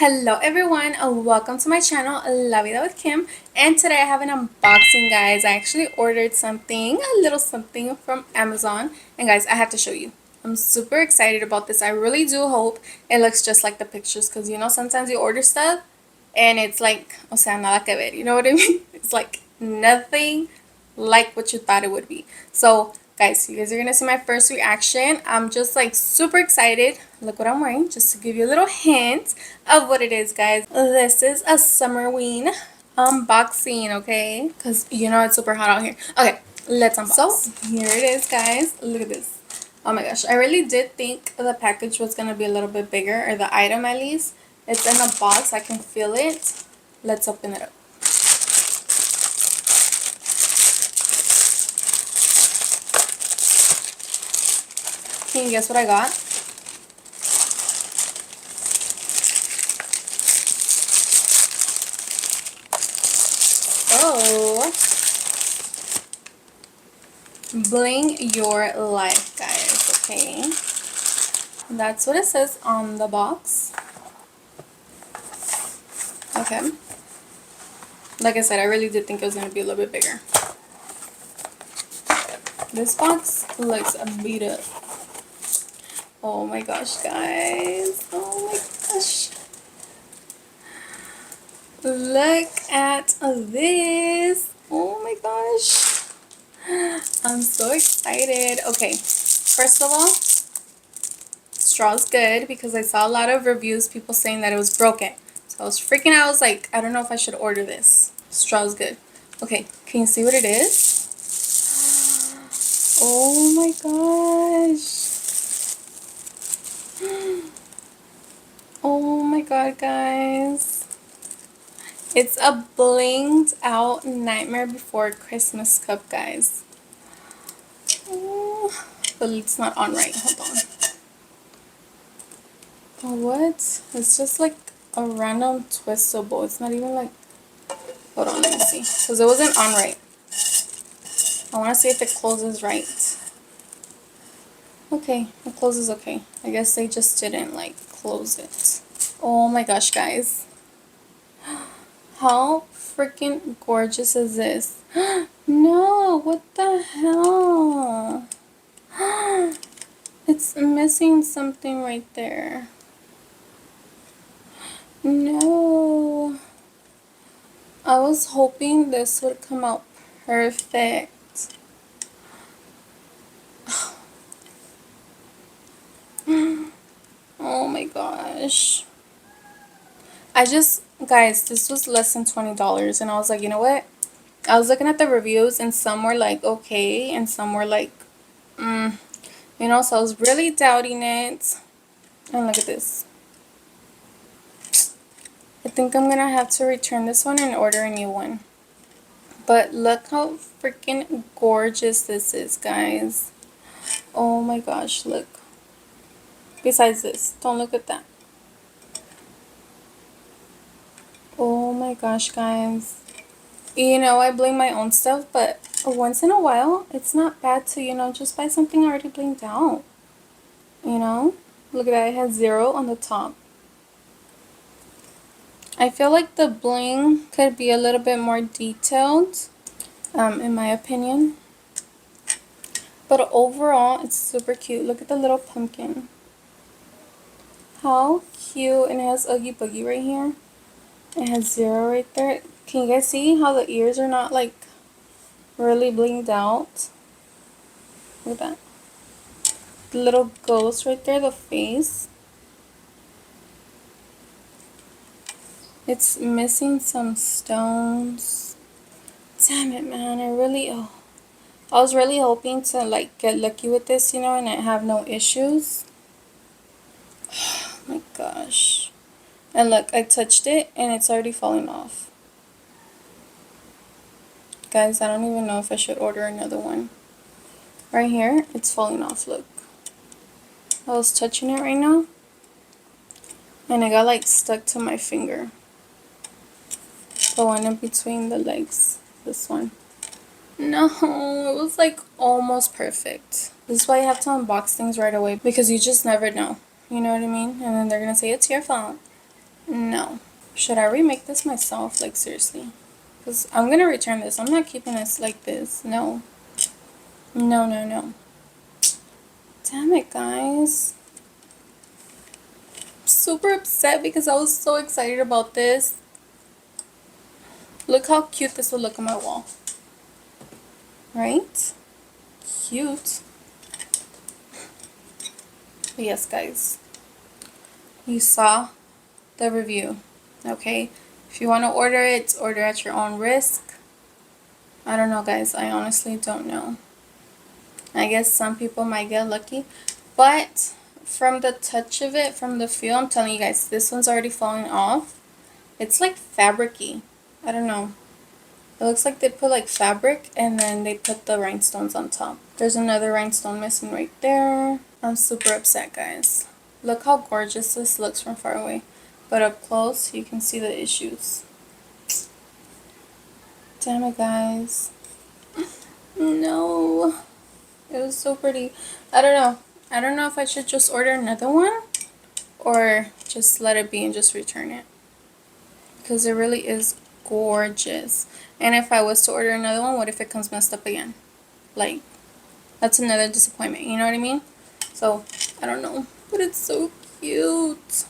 Hello everyone, welcome to my channel, La Vida with Kim, and today I have an unboxing, guys. I actually ordered something, a little something from Amazon, and guys, I have to show you. I'm super excited about this. I really do hope it looks just like the pictures, because you know sometimes you order stuff and it's like, o sea, nada que ver, you know what I mean? It's like nothing like what you thought it would be. So guys, you guys are gonna see my first reaction. I'm just like super excited. Look what I'm wearing, just to give you a little hint of what it is, guys. This is a Summerween unboxing, okay? Because you know it's super hot out here. Okay, let's unbox. So here it is, guys. Look at this. Oh my gosh, I really did think the package was gonna be a little bit bigger, or the item at least. It's in a box, I can feel it. Let's open it up. Can you guess what I got? Oh, bling your life, guys. Okay, that's what it says on the box. Okay, like I said, I really did think it was going to be a little bit bigger. This box looks beat up. Oh my gosh, guys. Oh my gosh. Look at this. Oh my gosh. I'm so excited. Okay, first of all, straw's good because I saw a lot of reviews, people saying that it was broken. So I was freaking out. I was like, I don't know if I should order this. Straw's good. Okay, can you see what it is? Oh my gosh. Oh my god, guys. It's a blinged out Nightmare Before Christmas cup, guys. Oh, but it's not on right. Hold on. Oh, what? It's just like a random twistable. It's not even like... Hold on, let me see. Because it wasn't on right. I want to see if it closes right. Okay, it closes okay. I guess they just didn't like close it. Oh my gosh, guys. How freaking gorgeous is this? No, what the hell? It's missing something right there. No. I was hoping this would come out perfect. Oh my gosh. Guys, this was less than $20 and I was like, you know what? I was looking at the reviews and some were like okay and some were like, you know, so I was really doubting it. And look at this. I think I'm gonna have to return this one and order a new one. But look how freaking gorgeous this is, guys. Oh my gosh, look. Besides this, don't look at that. Oh my gosh, guys. You know, I bling my own stuff, but once in a while, it's not bad to, you know, just buy something already blinged out. You know? Look at that, it has 0 on the top. I feel like the bling could be a little bit more detailed, in my opinion. But overall, it's super cute. Look at the little pumpkin. How cute. And it has Oogie Boogie right here. It has 0 right there. Can you guys see how the ears are not like really blinged out? Look at that. The little ghost right there, the face. It's missing some stones. Damn it, man. I was really hoping to like get lucky with this, you know, and have no issues. Oh my gosh. And look, I touched it and it's already falling off. Guys, I don't even know if I should order another one. Right here, it's falling off, look. I was touching it right now and it got like stuck to my finger. The one in between the legs, this one. No, it was like almost perfect. This is why you have to unbox things right away, because you just never know. You know what I mean? And then they're gonna say it's your fault. No. Should I remake this myself? Like, seriously. Because I'm going to return this. I'm not keeping this like this. No. No, no, no. Damn it, guys. I'm super upset because I was so excited about this. Look how cute this will look on my wall. Right? Cute. But yes, guys. You saw the review. Okay? If you want to order at your own risk. I don't know, guys. I honestly don't know. I guess some people might get lucky. But from the touch of it, from the feel, I'm telling you guys, this one's already falling off. It's like fabric-y. I don't know. It looks like they put like fabric and then they put the rhinestones on top. There's another rhinestone missing right there. I'm super upset, guys. Look how gorgeous this looks from far away. But up close, you can see the issues. Damn it, guys. No. It was so pretty. I don't know. I don't know if I should just order another one or just let it be and just return it. Because it really is gorgeous. And if I was to order another one, what if it comes messed up again? Like, that's another disappointment, you know what I mean? So, I don't know. But it's so cute.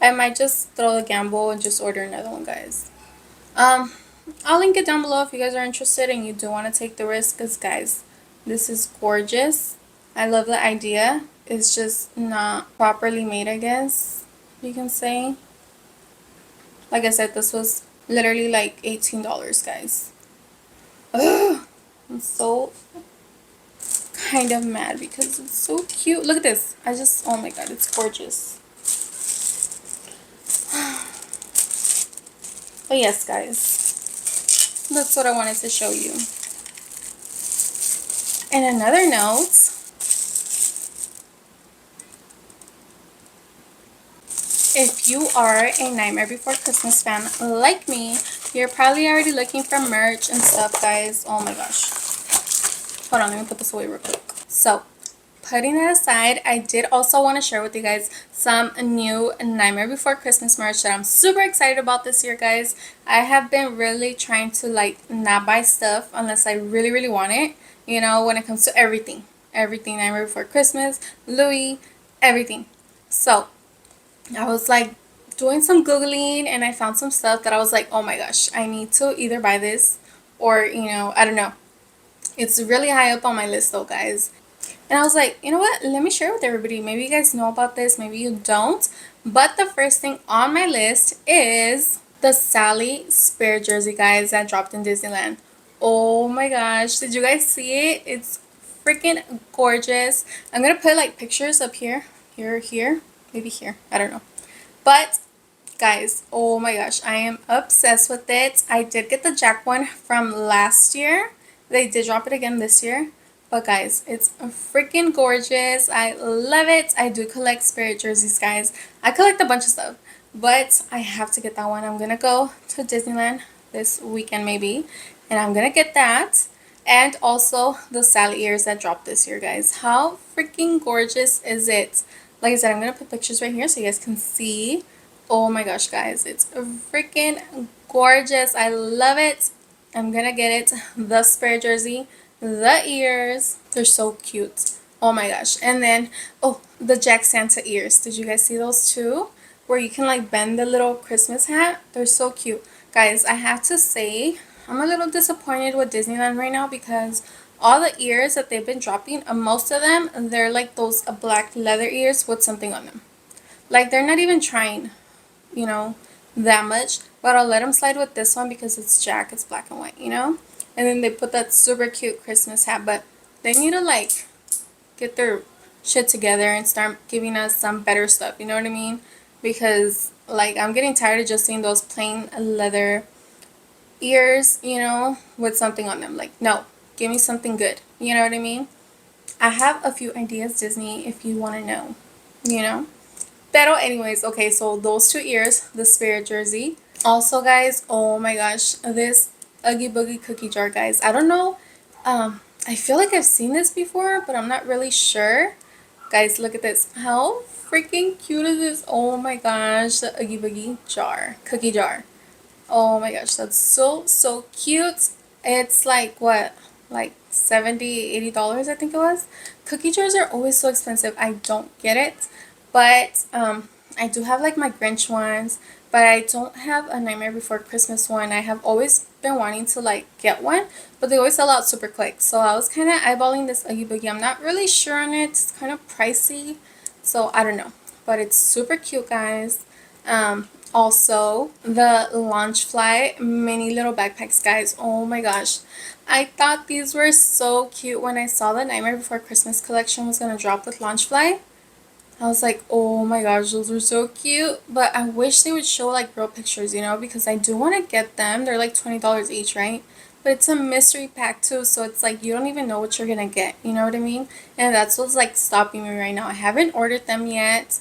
I might just throw the gamble and just order another one, guys. I'll link it down below if you guys are interested and you do want to take the risk. Because, guys, this is gorgeous. I love the idea. It's just not properly made, I guess you can say. Like I said, this was literally like $18, guys. Ugh, I'm so kind of mad because it's so cute. Look at this. Oh my god, it's gorgeous. But yes, guys, that's what I wanted to show you. And another note, if you are a Nightmare Before Christmas fan like me, you're probably already looking for merch and stuff, guys. Oh my gosh. Hold on, let me put this away real quick. So, putting that aside, I did also want to share with you guys some new Nightmare Before Christmas merch that I'm super excited about this year, guys. I have been really trying to like not buy stuff unless I really, really want it. You know, when it comes to everything. Everything Nightmare Before Christmas, Louis, everything. So, I was like doing some Googling and I found some stuff that I was like, oh my gosh, I need to either buy this or, you know, I don't know. It's really high up on my list though, guys. And I was like, you know what? Let me share with everybody. Maybe you guys know about this. Maybe you don't. But the first thing on my list is the Sally Spare jersey, guys, that dropped in Disneyland. Oh my gosh. Did you guys see it? It's freaking gorgeous. I'm going to put like pictures up here. Here. Maybe here. I don't know. But guys, oh my gosh, I am obsessed with it. I did get the Jack one from last year. They did drop it again this year. But guys, it's freaking gorgeous. I love it. I do collect spirit jerseys, guys. I collect a bunch of stuff. But I have to get that one. I'm going to go to Disneyland this weekend maybe. And I'm going to get that. And also the Sally ears that dropped this year, guys. How freaking gorgeous is it? Like I said, I'm going to put pictures right here so you guys can see. Oh my gosh, guys. It's freaking gorgeous. I love it. I'm going to get it. The spare jersey. The ears. They're so cute. Oh my gosh. And then, oh, the Jack Santa ears. Did you guys see those too? Where you can like bend the little Christmas hat. They're so cute. Guys, I have to say, I'm a little disappointed with Disneyland right now because all the ears that they've been dropping, most of them, they're like those black leather ears with something on them. Like they're not even trying, you know, that much. But I'll let them slide with this one because it's Jack, it's black and white, you know. And then they put that super cute Christmas hat. But they need to like get their shit together and start giving us some better stuff, you know what I mean? Because like I'm getting tired of just seeing those plain leather ears, you know, with something on them. Like, no, give me something good, you know what I mean? I have a few ideas, Disney, if you want to know, you know. Pero anyways, okay, so those two ears, the spirit jersey. Also, guys, oh my gosh, this Oogie Boogie cookie jar, guys. I don't know, I feel like I've seen this before, but I'm not really sure. Guys, look at this. How freaking cute is this? Oh my gosh, the Oogie Boogie jar, cookie jar. Oh my gosh, that's so cute. It's like what? Like $70, $80, I think it was. Cookie jars are always so expensive. I don't get it. But I do have like my Grinch ones, but I don't have a Nightmare Before Christmas one. I have always been wanting to like get one, but they always sell out super quick. So I was kind of eyeballing this Oogie Boogie. I'm not really sure on it. It's kind of pricey, so I don't know. But it's super cute, guys. Also, the Launchfly mini little backpacks, guys. Oh my gosh. I thought these were so cute when I saw the Nightmare Before Christmas collection was going to drop with Launchfly. I was like, oh my gosh, those are so cute. But I wish they would show like real pictures, you know, because I do want to get them. They're like $20 each, right? But it's a mystery pack too, so it's like you don't even know what you're going to get, you know what I mean? And that's what's like stopping me right now. I haven't ordered them yet.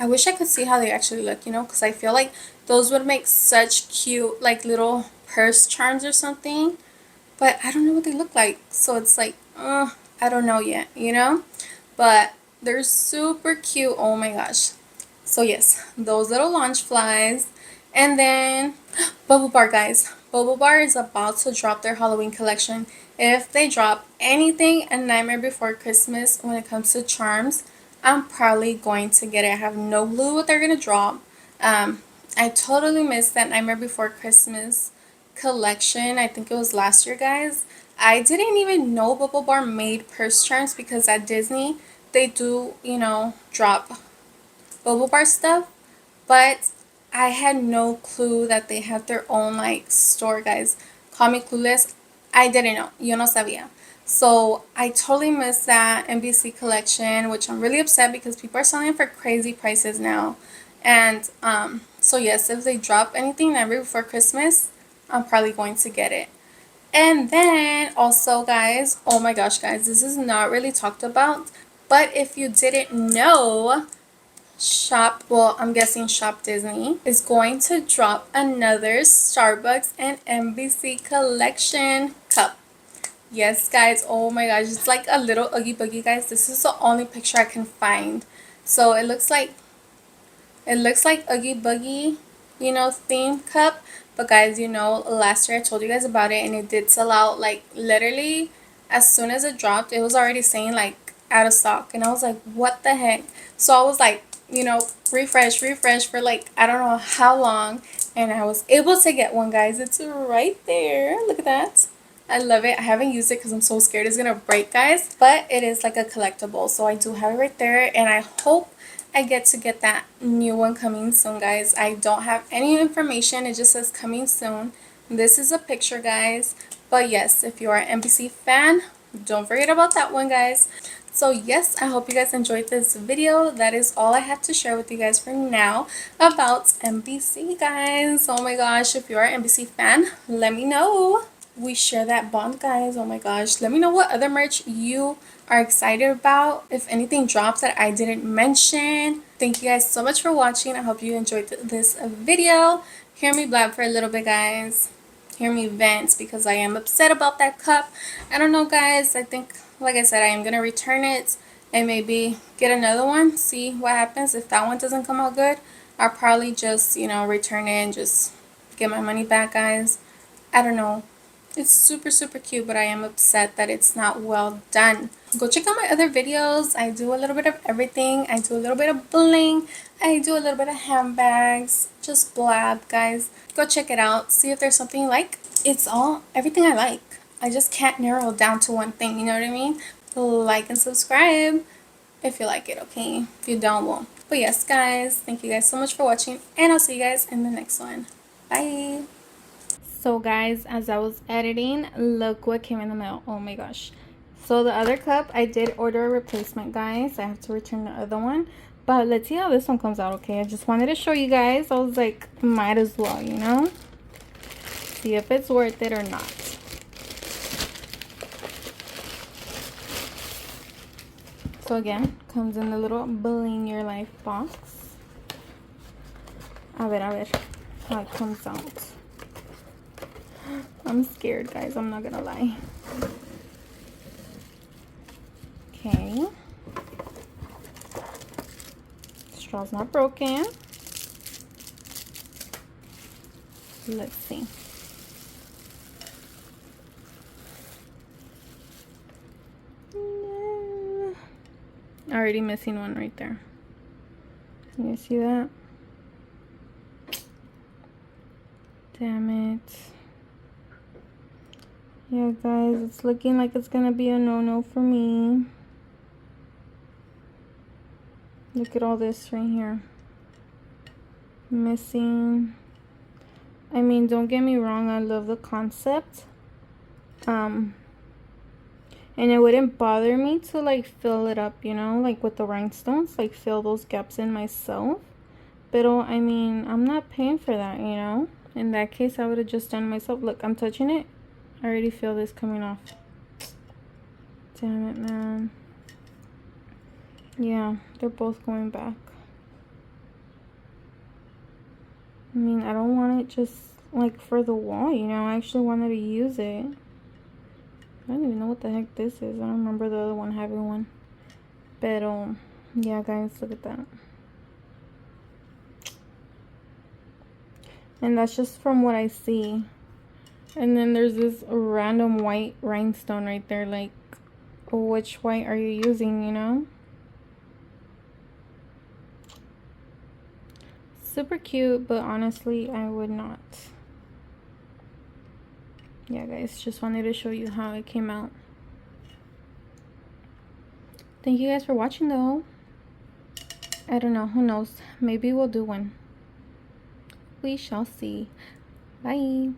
I wish I could see how they actually look, you know, because I feel like those would make such cute, like, little purse charms or something. But I don't know what they look like. So it's like, I don't know yet, you know? But they're super cute. Oh my gosh. So yes, those little launch flies. And then Bubble Bar, guys. Bubble Bar is about to drop their Halloween collection. If they drop anything a Nightmare Before Christmas when it comes to charms, I'm probably going to get it. I have no clue what they're going to drop. I totally missed that Nightmare Before Christmas collection. I think it was last year, guys. I didn't even know Bubble Bar made purse charms because at Disney, they do, you know, drop Bubble Bar stuff. But I had no clue that they have their own, like, store, guys. Call me clueless. I didn't know. Yo no sabía. So I totally missed that NBC collection, which I'm really upset because people are selling it for crazy prices now. And so yes, if they drop anything ever before Christmas, I'm probably going to get it. And then also, guys, oh my gosh, guys, this is not really talked about, but if you didn't know, I'm guessing Shop Disney is going to drop another Starbucks and NBC collection cup. Yes, guys. Oh my gosh. It's like a little Oogie Boogie, guys. This is the only picture I can find. So it looks like Oogie Boogie, you know, theme cup. But guys, you know, last year I told you guys about it and it did sell out like literally as soon as it dropped. It was already saying like out of stock. And I was like, what the heck? So I was like, you know, refresh for like I don't know how long. And I was able to get one, guys. It's right there. Look at that. I love it. I haven't used it because I'm so scared it's gonna break, guys, but it is like a collectible, so I do have it right there, and I hope I get to get that new one coming soon, guys. I don't have any information. It just says coming soon. This is a picture, guys, but yes, if you are an NBC fan, don't forget about that one, guys. So yes, I hope you guys enjoyed this video. That is all I have to share with you guys for now about NBC, guys. Oh my gosh, if you are an NBC fan, let me know. We share that bond, guys. Oh my gosh, let me know what other merch you are excited about, if anything drops that I didn't mention. Thank you guys so much for watching. I hope you enjoyed this video. Hear me blab for a little bit, guys. Hear me vent because I am upset about that cup. I don't know, guys. I think, like I said, I am gonna return it and maybe get another one, see what happens. If that one doesn't come out good, I'll probably just, you know, return it and just get my money back, guys. I don't know. It's super cute, but I am upset that it's not well done. Go check out my other videos. I do a little bit of everything. I do a little bit of bling. I do a little bit of handbags. Just blab, guys. Go check it out. See if there's something you like. It's everything I like. I just can't narrow it down to one thing, you know what I mean? Like and subscribe if you like it, okay? If you don't, won't. But yes, guys, thank you guys so much for watching, and I'll see you guys in the next one. Bye! So guys, as I was editing, look what came in the mail. Oh my gosh. So the other cup, I did order a replacement, guys. I have to return the other one. But let's see how this one comes out, okay? I just wanted to show you guys. I was like, might as well, you know? See if it's worth it or not. So again, comes in the little Bling Your Life box. A ver how it comes out. I'm scared, guys. I'm not gonna lie. Okay. doll's not broken. Let's see. No. Already missing one right there. Can you see that? Damn it. Yeah, guys, it's looking like it's gonna be a no-no for me. Look at all this right here. Missing. I mean, don't get me wrong, I love the concept. And it wouldn't bother me to like fill it up, you know, like with the rhinestones, like fill those gaps in myself. But I mean, I'm not paying for that, you know. In that case, I would have just done myself. Look, I'm touching it. I already feel this coming off. Damn it, man. Yeah, they're both going back. I mean, I don't want it just like for the wall, you know. I actually wanted to use it. I don't even know what the heck this is. I don't remember the other one having one. But yeah, guys, look at that. And that's just from what I see. And then there's this random white rhinestone right there. Like, which white are you using, you know? Super cute, but honestly, I would not. Yeah, guys, just wanted to show you how it came out. Thank you guys for watching, though. I don't know, who knows? Maybe we'll do one. We shall see. Bye.